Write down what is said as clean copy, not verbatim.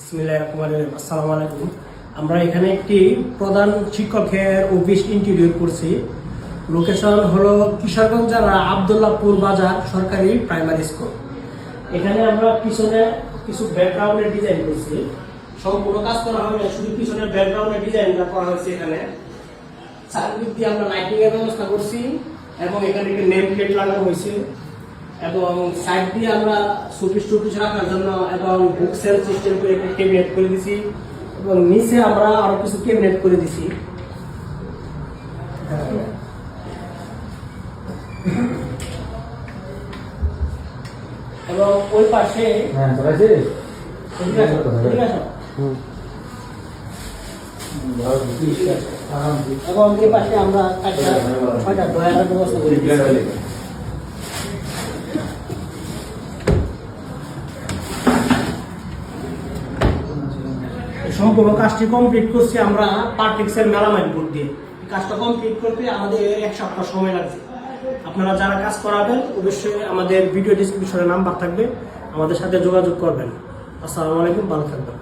আসসালামু আলাইকুম। আমরা এখানে একটি প্রধান শিক্ষকের অফিস ইন্টেরিয়র করছি। লোকেশন হলো কিশোরগঞ্জ জেলার আব্দুল্লাহপুর বাজার সরকারি প্রাইমারি স্কুল। এখানে আমরা পিছনে কিছু ব্যাকগ্রাউন্ডের ডিজাইন করছি। সম্পূর্ণ কাজ করা হয়নি, শুধু পিছনের ব্যাকগ্রাউন্ডের ডিজাইনটা করা হয়েছে। এখানে চারদিক দিয়ে আমরা লাইটিং এর ব্যবস্থা করছি এবং এখানে একটি নেম প্লেট লাগানো হয়েছে এবং সাইড দিয়ে আমরা শোপিস রাখার জন্য এবং বুক সেল সিস্টেম করে একটা ক্যাবিনেট করে দিছি এবং নিচে আমরা আরো কিছু ক্যাবিনেট করে দিছি। এবং ওই পাশে এবং এই পাশে আমরা 6টা ড্রয়ারের ব্যবস্থা করে দিয়েছি। সম্পূর্ণ কাজটি কমপ্লিট করছি আমরা পার্টিক্সের মেলামাইন বোর্ড দিয়ে। কাজটা কমপ্লিট করতে আমাদের 1 সপ্তাহ সময় লাগছে। আপনারা যারা কাজ করাবেন অবশ্যই আমাদের ভিডিও ডেসক্রিপশনে নাম্বার থাকবে, আমাদের সাথে যোগাযোগ করবেন। আসসালামু আলাইকুম, ভালো থাকবেন।